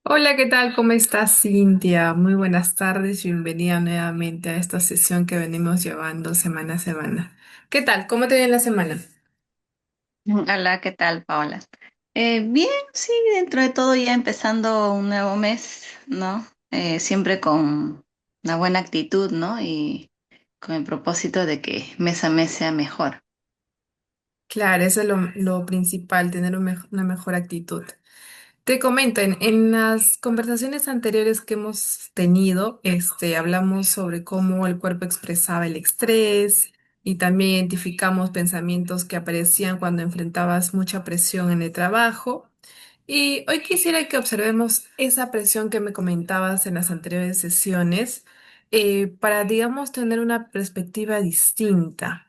Hola, ¿qué tal? ¿Cómo estás, Cintia? Muy buenas tardes y bienvenida nuevamente a esta sesión que venimos llevando semana a semana. ¿Qué tal? ¿Cómo te viene la semana? Hola, ¿qué tal, Paola? Bien, sí, dentro de todo ya empezando un nuevo mes, ¿no? Siempre con una buena actitud, ¿no? Y con el propósito de que mes a mes sea mejor. Claro, eso es lo principal, tener una mejor actitud. Te comento, en las conversaciones anteriores que hemos tenido, hablamos sobre cómo el cuerpo expresaba el estrés y también identificamos pensamientos que aparecían cuando enfrentabas mucha presión en el trabajo. Y hoy quisiera que observemos esa presión que me comentabas en las anteriores sesiones, para, digamos, tener una perspectiva distinta.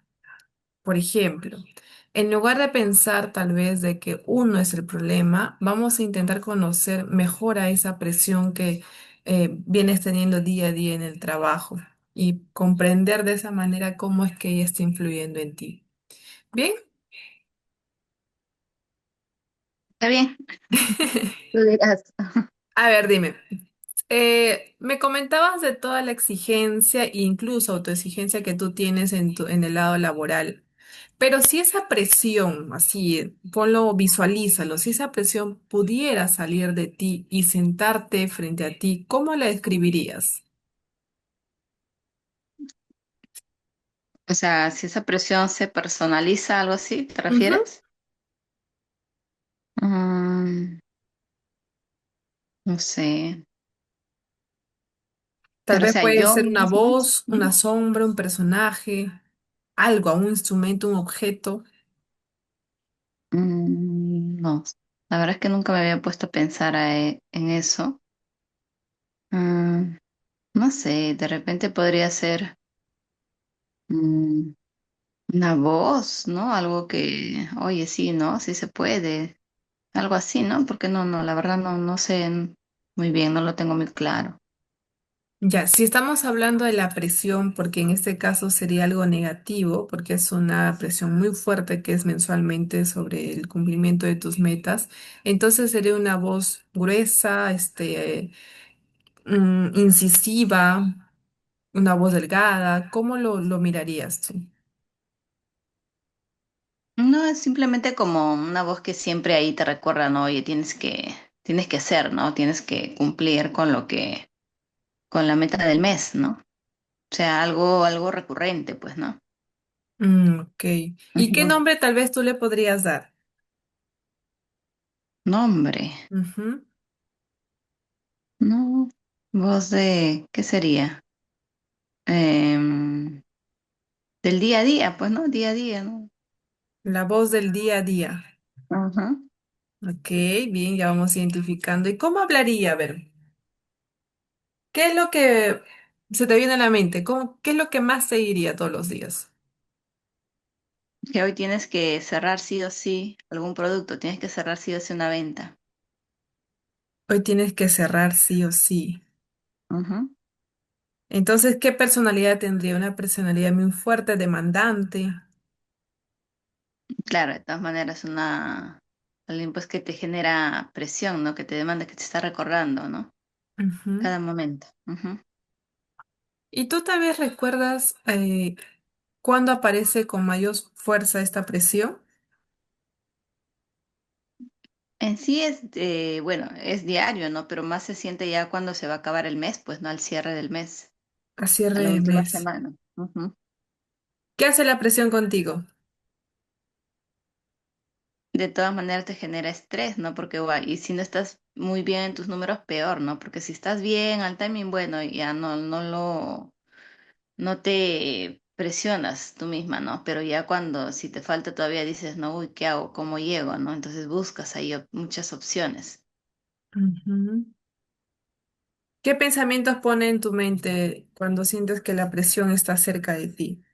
Por ejemplo, en lugar de pensar tal vez de que uno es el problema, vamos a intentar conocer mejor a esa presión que vienes teniendo día a día en el trabajo y comprender de esa manera cómo es que ella está influyendo en ti. Bien. ¿Está bien? Tú dirás. A ver, dime. Me comentabas de toda la exigencia e incluso autoexigencia que tú tienes en el lado laboral. Pero si esa presión, así, ponlo, visualízalo, si esa presión pudiera salir de ti y sentarte frente a ti, ¿cómo la describirías? O sea, si esa presión se personaliza, algo así, ¿te Ujú. refieres? Mm, no sé. Tal Pero, o vez sea, puede yo ser una misma. voz, una sombra, un personaje, algo, un instrumento, un objeto. No, la verdad es que nunca me había puesto a pensar en eso. Mm, no sé, de repente podría ser mm, una voz, ¿no? Algo que, oye, sí, ¿no? Sí se puede. Algo así, ¿no? Porque no, la verdad no sé muy bien, no lo tengo muy claro. Ya, si estamos hablando de la presión, porque en este caso sería algo negativo, porque es una presión muy fuerte que es mensualmente sobre el cumplimiento de tus metas, entonces sería una voz gruesa, incisiva, una voz delgada. ¿Cómo lo mirarías tú? No, es simplemente como una voz que siempre ahí te recuerda, ¿no? Oye, tienes que hacer, ¿no? Tienes que cumplir con la meta del mes, ¿no? O sea, algo recurrente, pues, ¿no? Ok. ¿Y qué Ujú. nombre tal vez tú le podrías dar? No, hombre, Ujú. no. Voz de, ¿qué sería? Em, del día a día, pues, ¿no? Día a día, ¿no? La voz del día a día. Ajá. Ok, bien, ya vamos identificando. ¿Y cómo hablaría? A ver. ¿Qué es lo que se te viene a la mente? ¿Qué es lo que más te diría todos los días? Que hoy tienes que cerrar sí o sí algún producto, tienes que cerrar sí o sí una venta. Hoy tienes que cerrar sí o sí. Ujú. Entonces, ¿qué personalidad tendría? Una personalidad muy fuerte, demandante. Claro, de todas maneras, alguien pues que te genera presión, ¿no? Que te demanda, que te está recordando, ¿no? Ujú. Cada momento. Ujú. ¿Y tú tal vez recuerdas cuándo aparece con mayor fuerza esta presión? En sí es, bueno, es diario, ¿no? Pero más se siente ya cuando se va a acabar el mes, pues, ¿no? Al cierre del mes, A a cierre la de última mes. semana. Ujú. ¿Qué hace la presión contigo? De todas maneras te genera estrés, ¿no? Porque, guay, y si no estás muy bien en tus números, peor, ¿no? Porque si estás bien al timing, bueno, ya no te presionas tú misma, ¿no? Pero ya cuando, si te falta todavía dices, no, uy, ¿qué hago? ¿Cómo llego? ¿No? Entonces buscas ahí muchas opciones, Ujú. ¿Qué pensamientos pone en tu mente cuando sientes que la presión está cerca de ti?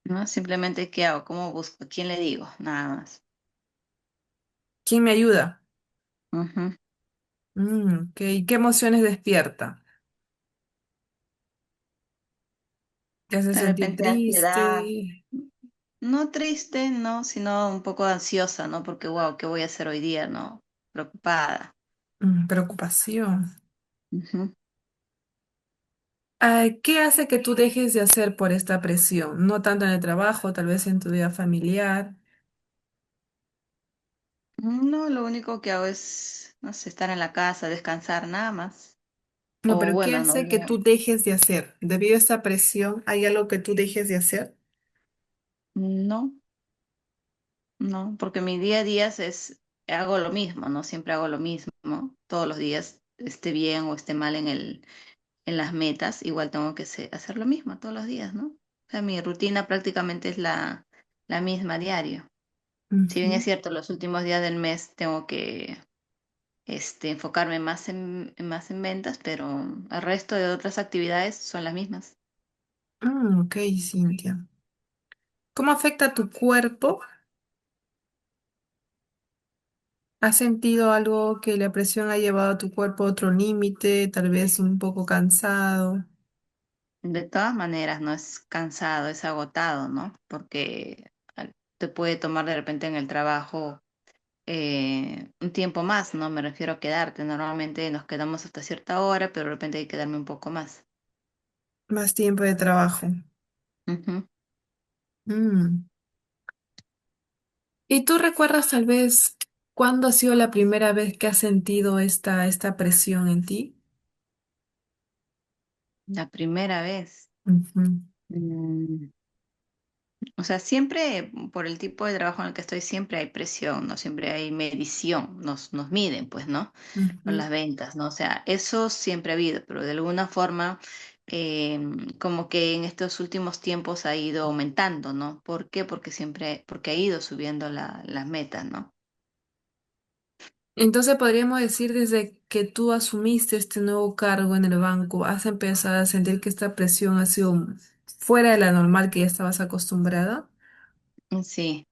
¿no? Simplemente, ¿qué hago? ¿Cómo busco? ¿A quién le digo? Nada más. ¿Quién me ayuda? Ujú. Ok. ¿Qué emociones despierta? ¿Te hace De sentir repente ansiedad, triste? no triste, no, sino un poco ansiosa, ¿no? Porque, wow, ¿qué voy a hacer hoy día? ¿No? preocupada. Preocupación. Ujú. ¿Qué hace que tú dejes de hacer por esta presión? No tanto en el trabajo, tal vez en tu vida familiar. No, lo único que hago es, no sé, estar en la casa, descansar nada más. No, O pero ¿qué bueno, hace que tú dejes de hacer? Debido a esta presión, ¿hay algo que tú dejes de hacer? no, no, porque mi día a día hago lo mismo, ¿no? Siempre hago lo mismo, todos los días, esté bien o esté mal en las metas, igual tengo que hacer lo mismo todos los días, ¿no? O sea, mi rutina prácticamente es la misma a diario. Si bien es Ujú. cierto, los últimos días del mes tengo que enfocarme más en ventas, pero el resto de otras actividades son las mismas. Ok, Cintia. ¿Cómo afecta tu cuerpo? ¿Has sentido algo que la presión ha llevado a tu cuerpo a otro límite, tal vez un poco cansado? De todas maneras, no es cansado, es agotado, ¿no? Porque te puede tomar de repente en el trabajo un tiempo más, ¿no? Me refiero a quedarte. Normalmente nos quedamos hasta cierta hora, pero de repente hay que quedarme un poco más. Más tiempo de trabajo. Ujú. Mm. ¿Y tú recuerdas tal vez cuándo ha sido la primera vez que has sentido esta presión en ti? La primera vez. Ujú, Mm, O sea, siempre por el tipo de trabajo en el que estoy, siempre hay presión, ¿no? Siempre hay medición, nos miden, pues, ¿no? Con ujú. las ventas, ¿no? O sea, eso siempre ha habido, pero de alguna forma, como que en estos últimos tiempos ha ido aumentando, ¿no? ¿Por qué? Porque ha ido subiendo las metas, ¿no? Entonces podríamos decir desde que tú asumiste este nuevo cargo en el banco, has empezado a sentir que esta presión ha sido fuera de la normal que ya estabas acostumbrada. Sí,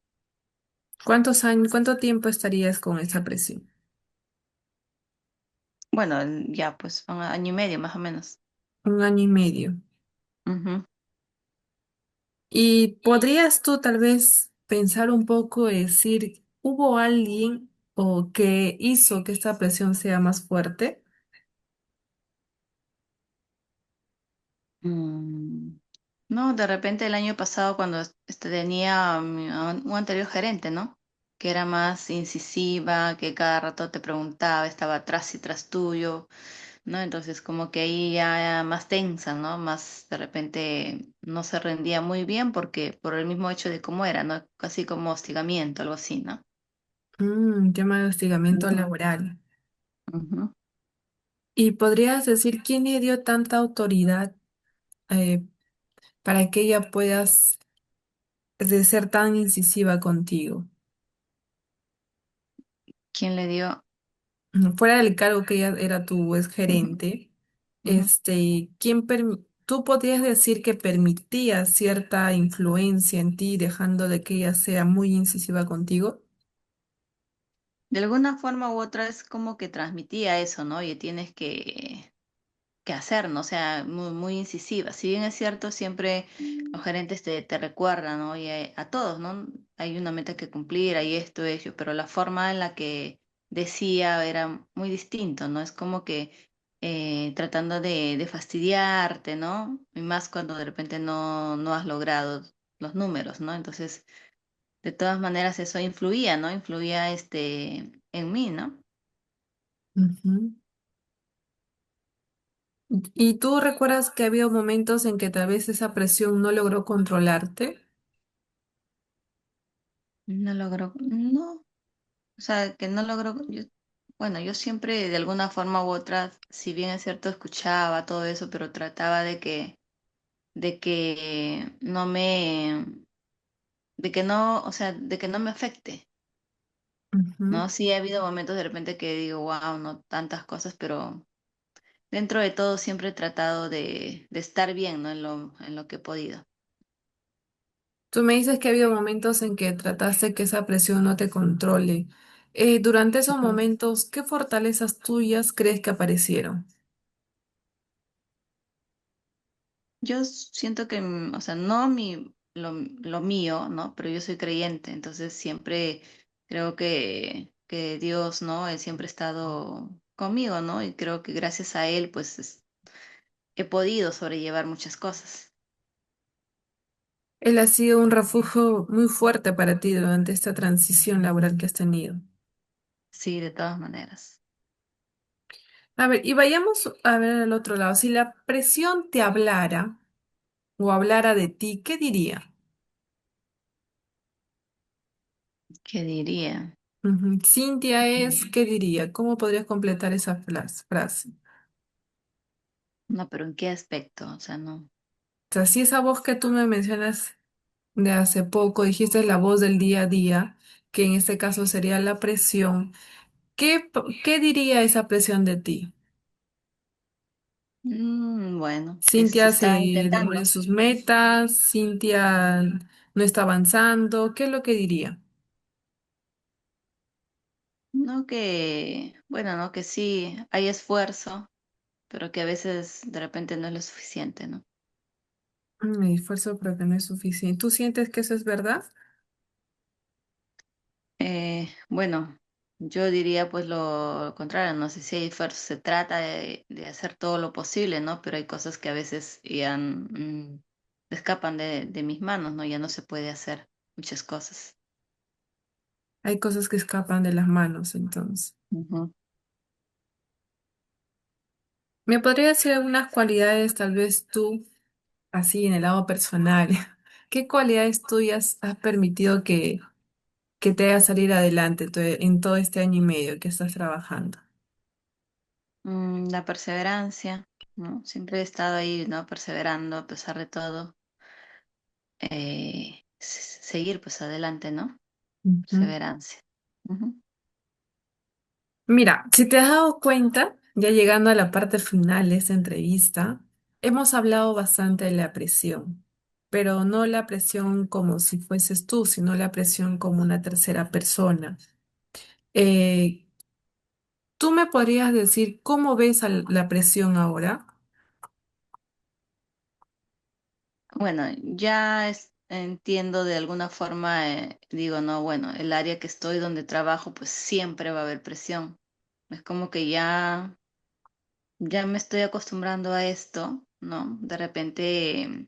¿Cuántos años, cuánto tiempo estarías con esa presión? bueno, ya pues un año y medio más o menos. 1 año y medio. Ujú. ¿Y podrías tú tal vez pensar un poco y decir, ¿hubo alguien o que hizo que esta presión sea más fuerte? Mm, No, de repente el año pasado cuando tenía un anterior gerente, ¿no? Que era más incisiva, que cada rato te preguntaba, estaba atrás y tras tuyo, ¿no? Entonces como que ahí ya más tensa, ¿no? Más de repente no se rendía muy bien porque por el mismo hecho de cómo era, ¿no? Casi como hostigamiento, algo así, ¿no? Tema de hostigamiento Ujú, laboral. ujú. ¿Y podrías decir quién le dio tanta autoridad eh, para que ella puedas de ser tan incisiva contigo? ¿Quién le dio? Fuera del cargo que ella era tu ex Ujú, gerente, ujú. tú podrías decir que permitía cierta influencia en ti, dejando de que ella sea muy incisiva contigo. De alguna forma u otra es como que transmitía eso, ¿no? Y tienes que hacer, ¿no? O sea, muy incisiva. Si bien es cierto, siempre los gerentes te recuerdan, ¿no? Y a todos, ¿no? Hay una meta que cumplir, hay esto, ello, pero la forma en la que decía era muy distinto, ¿no? Es como que tratando de fastidiarte, ¿no? Y más cuando de repente no has logrado los números, ¿no? Entonces, de todas maneras, eso influía, ¿no? Influía en mí, ¿no? Ujú. ¿Y tú recuerdas que había momentos en que tal vez esa presión no logró controlarte? No logró, no. O sea, que no logró, bueno, yo siempre de alguna forma u otra, si bien es cierto, escuchaba todo eso, pero trataba de que de que no, o sea, de que no me afecte, Ujú. ¿no? Sí ha habido momentos de repente que digo, wow, no tantas cosas, pero dentro de todo siempre he tratado de estar bien, ¿no? En lo que he podido. Tú me dices que ha habido momentos en que trataste que esa presión no te controle. Durante esos Ujú. momentos, ¿qué fortalezas tuyas crees que aparecieron? Yo siento que, o sea, no lo mío, ¿no? Pero yo soy creyente, entonces siempre creo que que Dios, ¿no? Él siempre ha estado conmigo, ¿no? Y creo que gracias a Él, pues he podido sobrellevar muchas cosas. Él ha sido un refugio muy fuerte para ti durante esta transición laboral que has tenido. Sí, de todas maneras. A ver, y vayamos a ver al otro lado. Si la presión te hablara o hablara de ti, ¿qué diría? ¿Qué diría? Ujú. Cintia es, ¿qué diría? ¿Cómo podrías completar esa frase? No, pero ¿en qué aspecto? O sea, no. O sea, si esa voz que tú me mencionas de hace poco, dijiste la voz del día a día, que en este caso sería la presión, ¿qué diría esa presión de ti? Bueno, que se Cintia está se demora en intentando. sus metas, Cintia no está avanzando, ¿qué es lo que diría? No que, bueno, no que sí, hay esfuerzo, pero que a veces de repente no es lo suficiente, ¿no? Mi esfuerzo creo que no es suficiente. ¿Tú sientes que eso es verdad? Bueno, yo diría pues lo contrario, no sé si hay esfuerzo, se trata de hacer todo lo posible, ¿no? Pero hay cosas que a veces ya escapan de mis manos, ¿no? Ya no se puede hacer muchas cosas. Hay cosas que escapan de las manos, entonces. Ujú. ¿Me podría decir algunas cualidades, tal vez tú, así en el lado personal? ¿Qué cualidades tuyas has permitido que te haga salir adelante en todo este año y medio que estás trabajando? La perseverancia, ¿no? Siempre he estado ahí, ¿no? Perseverando a pesar de todo. Seguir pues adelante, ¿no? Ujú. Perseverancia. Ujú. Mira, si te has dado cuenta, ya llegando a la parte final de esta entrevista, hemos hablado bastante de la presión, pero no la presión como si fueses tú, sino la presión como una tercera persona. Eh, ¿Tú me podrías decir cómo ves a la presión ahora? Bueno, entiendo de alguna forma, digo, no, bueno, el área que estoy donde trabajo, pues siempre va a haber presión. Es como que ya me estoy acostumbrando a esto, ¿no? De repente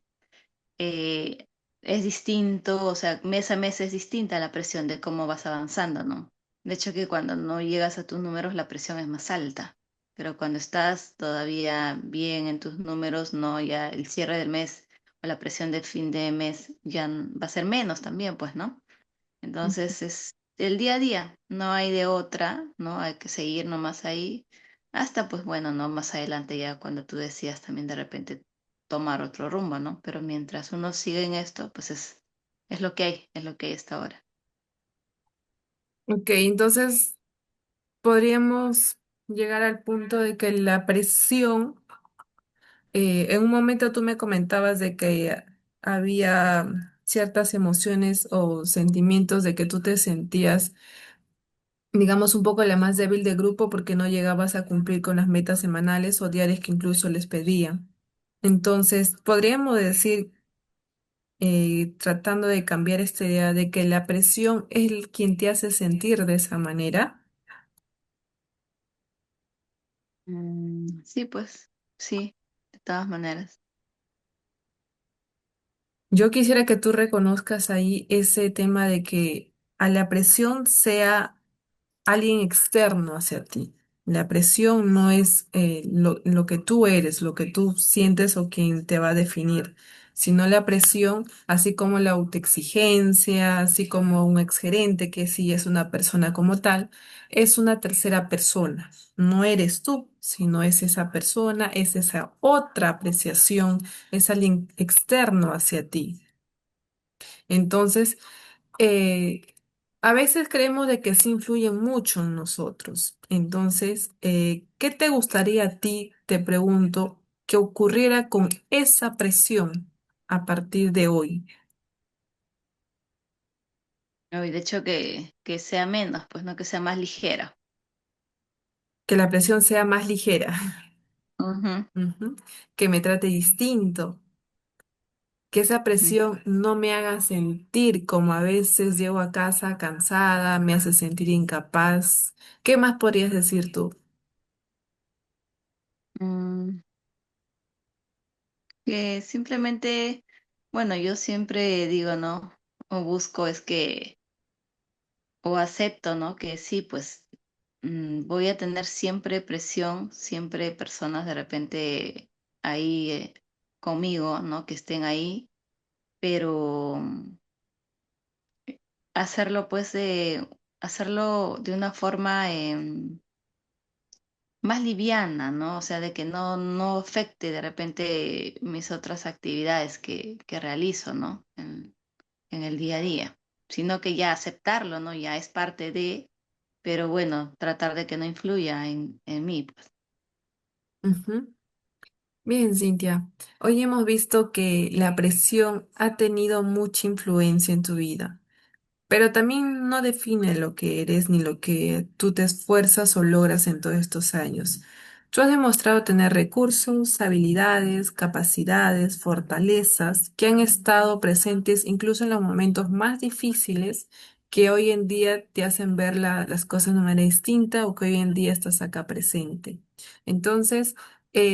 eh, es distinto, o sea, mes a mes es distinta la presión de cómo vas avanzando, ¿no? De hecho que cuando no llegas a tus números la presión es más alta, pero cuando estás todavía bien en tus números, no, ya el cierre del mes o la presión de fin de mes ya va a ser menos también, pues, ¿no? Entonces es el día a día, no hay de otra, ¿no? Hay que seguir nomás ahí, hasta pues bueno, ¿no? Más adelante ya cuando tú decías también de repente tomar otro rumbo, ¿no? Pero mientras uno sigue en esto, pues es lo que hay, es lo que hay hasta ahora. Ok, entonces podríamos llegar al punto de que la presión, en un momento tú me comentabas de que había ciertas emociones o sentimientos de que tú te sentías, digamos, un poco la más débil del grupo porque no llegabas a cumplir con las metas semanales o diarias que incluso les pedían. Entonces, podríamos decir, tratando de cambiar esta idea de que la presión es quien te hace sentir de esa manera. Sí, pues, sí, de todas maneras. Yo quisiera que tú reconozcas ahí ese tema de que a la presión sea alguien externo hacia ti. La presión no es lo que tú eres, lo que tú sientes o quien te va a definir, sino la presión, así como la autoexigencia, así como un exgerente que sí es una persona como tal, es una tercera persona. No eres tú, sino es esa persona, es esa otra apreciación, es alguien externo hacia ti. Entonces, eh, a veces creemos de que sí influyen mucho en nosotros. Entonces, ¿qué te gustaría a ti, te pregunto, que ocurriera con esa presión a partir de hoy? ¿No? Y de hecho que sea menos, pues no que sea más ligera. Que la presión sea más ligera, Ujú. ujú, que me trate distinto. que esa Mm, presión no me haga sentir como a veces llego a casa cansada, me hace sentir incapaz. ¿Qué más podrías decir tú? mm, que simplemente, bueno, yo siempre digo, ¿no? O busco es que, o acepto, ¿no? Que sí, pues voy a tener siempre presión, siempre personas de repente ahí conmigo, ¿no? Que estén ahí, pero hacerlo pues hacerlo de una forma más liviana, ¿no? O sea, de que no afecte de repente mis otras actividades que realizo, ¿no? En el día a día, sino que ya aceptarlo, ¿no? Ya es parte de, pero bueno, tratar de que no influya en mí, pues. Ujú. Bien, Cintia. Hoy hemos visto que la presión ha tenido mucha influencia en tu vida. Pero también no define lo que eres ni lo que tú te esfuerzas o logras en todos estos años. Tú has demostrado tener recursos, habilidades, capacidades, fortalezas que han estado presentes incluso en los momentos más difíciles que hoy en día te hacen ver las cosas de manera distinta o que hoy en día estás acá presente. Entonces,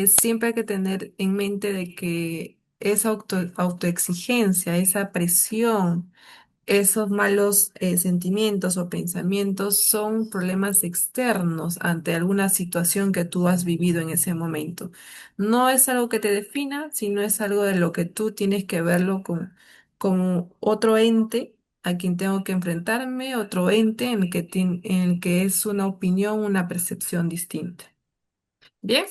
siempre hay que tener en mente de que esa autoexigencia, esa presión, esos malos sentimientos o pensamientos son problemas externos ante alguna situación que tú has vivido en ese momento. No es algo que te defina, sino es algo de lo que tú tienes que verlo con otro ente a quien tengo que enfrentarme, otro ente en el que es una opinión, una percepción distinta. Bien,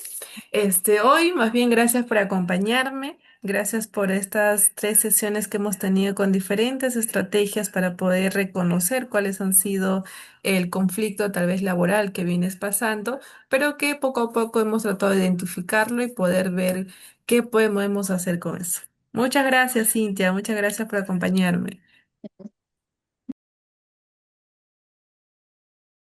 hoy más bien gracias por acompañarme, gracias por estas 3 sesiones que hemos tenido con diferentes estrategias para poder reconocer cuáles han sido el conflicto tal vez laboral que vienes pasando, pero que poco a poco hemos tratado de identificarlo y poder ver qué podemos hacer con eso. Muchas gracias, Cintia, muchas gracias por acompañarme.